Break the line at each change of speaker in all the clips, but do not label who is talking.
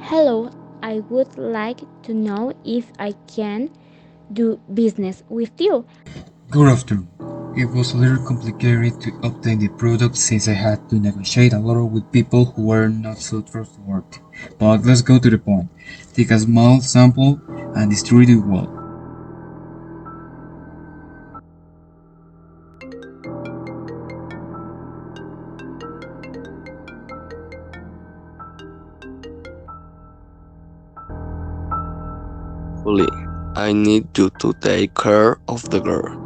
Hello, I would like to know if I can do business with you.
Good afternoon. It was a little complicated to obtain the product since I had to negotiate a lot with people who were not so trustworthy. But let's go to the point. Take a small sample and distribute it well.
Fully. I need you to take care of the girl.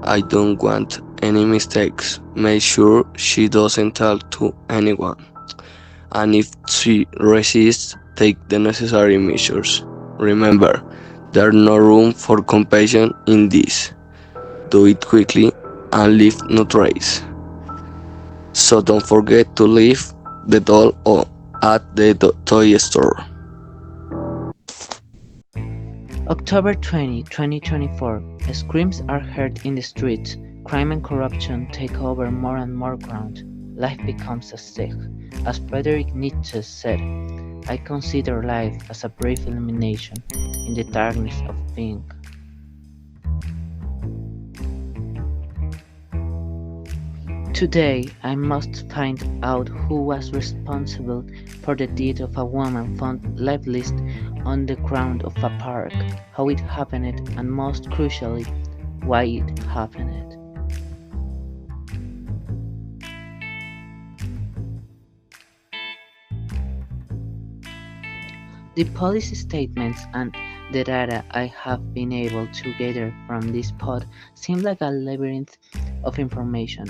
I don't want any mistakes. Make sure she doesn't tell to anyone. And if she resists, take the necessary measures. Remember, there's no room for compassion in this. Do it quickly and leave no trace. So don't forget to leave the doll at the toy store.
October 20, 2024. Screams are heard in the streets. Crime and corruption take over more and more ground. Life becomes a siege. As Friedrich Nietzsche said, I consider life as a brief illumination in the darkness of being. Today, I must find out who was responsible for the death of a woman found lifeless on the ground of a park, how it happened, and most crucially, why it happened. The police statements and the data I have been able to gather from this pod seem like a labyrinth of information,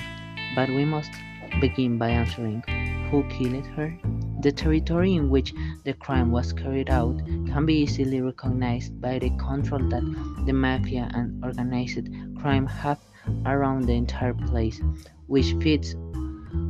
but we must begin by answering who killed her. The territory in which the crime was carried out can be easily recognized by the control that the mafia and organized crime have around the entire place, which fits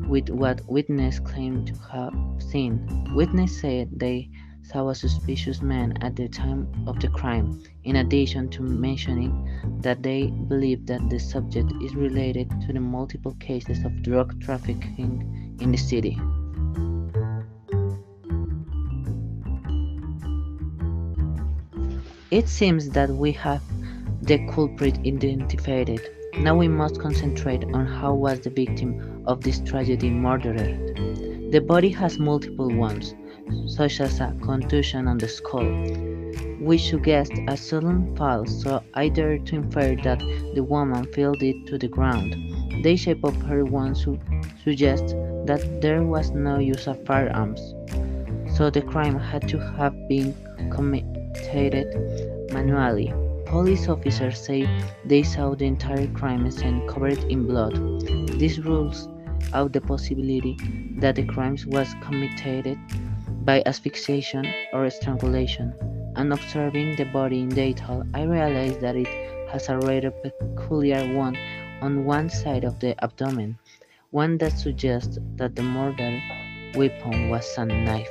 with what witnesses claim to have seen. Witnesses said they saw a suspicious man at the time of the crime, in addition to mentioning that they believe that the subject is related to the multiple cases of drug trafficking in the city. It seems that we have the culprit identified. Now we must concentrate on how was the victim of this tragedy murdered. The body has multiple wounds, such as a contusion on the skull, which suggests a sudden fall, so I dare to infer that the woman fell it to the ground. The shape of her wound suggests that there was no use of firearms, so the crime had to have been committed manually. Police officers say they saw the entire crime scene covered in blood. This rules out the possibility that the crime was committed by asphyxiation or strangulation. And observing the body in detail, I realized that it has a rather peculiar wound on one side of the abdomen, one that suggests that the murder weapon was a knife.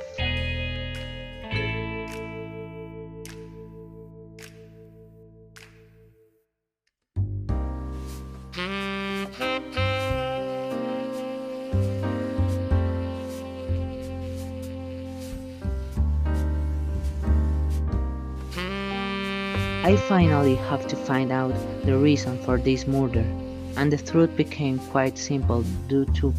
I finally have to find out the reason for this murder, and the truth became quite simple due to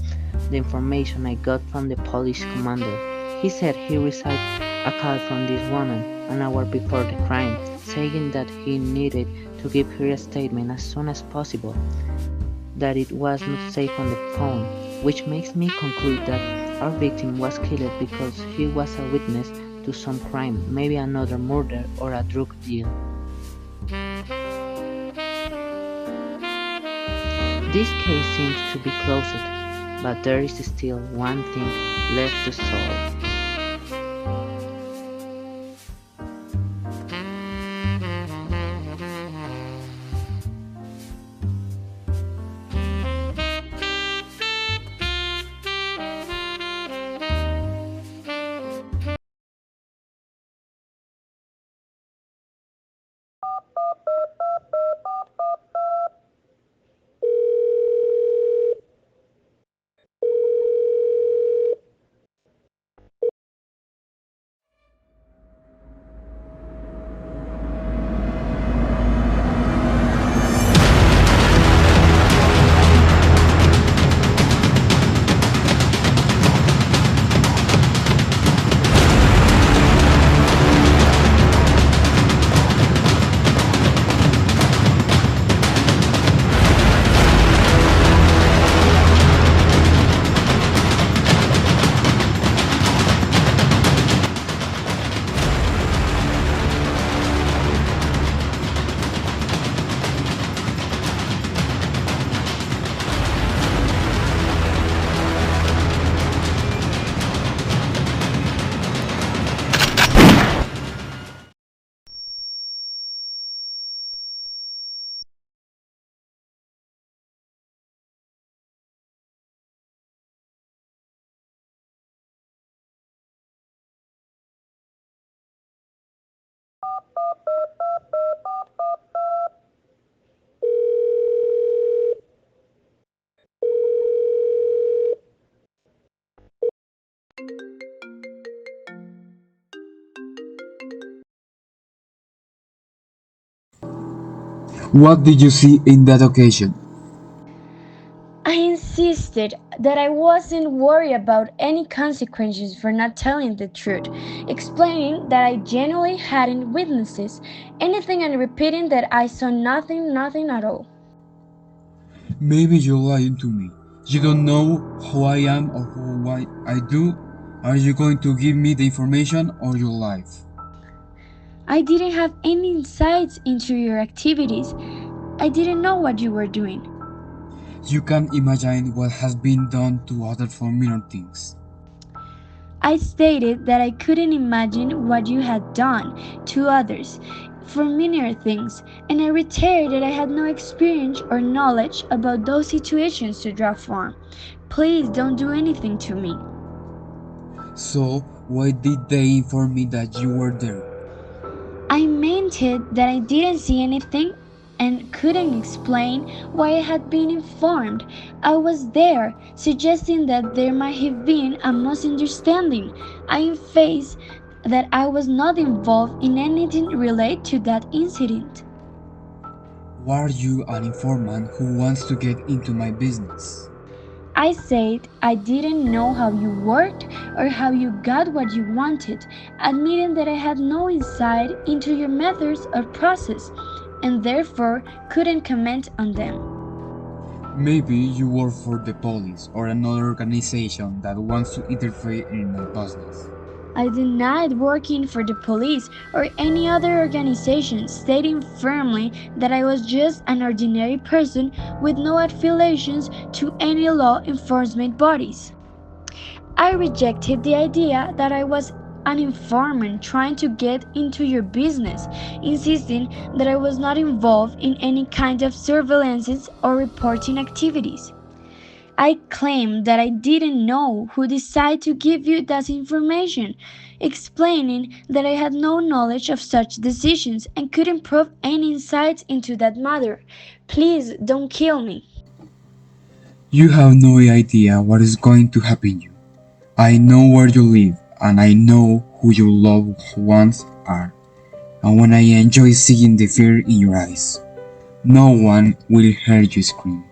the information I got from the police commander. He said he received a call from this woman an hour before the crime, saying that he needed to give her a statement as soon as possible, that it was not safe on the phone, which makes me conclude that our victim was killed because he was a witness to some crime, maybe another murder or a drug deal. This case seems to be closed, but there is still one thing left to solve.
What did you see in that occasion?
I insisted that I wasn't worried about any consequences for not telling the truth, explaining that I genuinely hadn't witnessed anything and repeating that I saw nothing, nothing at all.
Maybe you're lying to me. You don't know who I am or who I do. Are you going to give me the information or your life?
I didn't have any insights into your activities. I didn't know what you were doing.
You can imagine what has been done to others for minor things.
I stated that I couldn't imagine what you had done to others for minor things, and I reiterated that I had no experience or knowledge about those situations to draw from. Please don't do anything to me.
So, why did they inform me that you were there?
I maintained that I didn't see anything and couldn't explain why I had been informed. I was there, suggesting that there might have been a misunderstanding. I emphasized that I was not involved in anything related to that incident.
Were you an informant who wants to get into my business?
I said I didn't know how you worked or how you got what you wanted, admitting that I had no insight into your methods or process and therefore couldn't comment on them.
Maybe you work for the police or another organization that wants to interfere in my business.
I denied working for the police or any other organization, stating firmly that I was just an ordinary person with no affiliations to any law enforcement bodies. I rejected the idea that I was an informant trying to get into your business, insisting that I was not involved in any kind of surveillance or reporting activities. I claimed that I didn't know who decided to give you that information, explaining that I had no knowledge of such decisions and couldn't prove any insights into that matter. Please don't kill me.
You have no idea what is going to happen to you. I know where you live and I know who your loved ones are. And when I enjoy seeing the fear in your eyes, no one will hear you scream.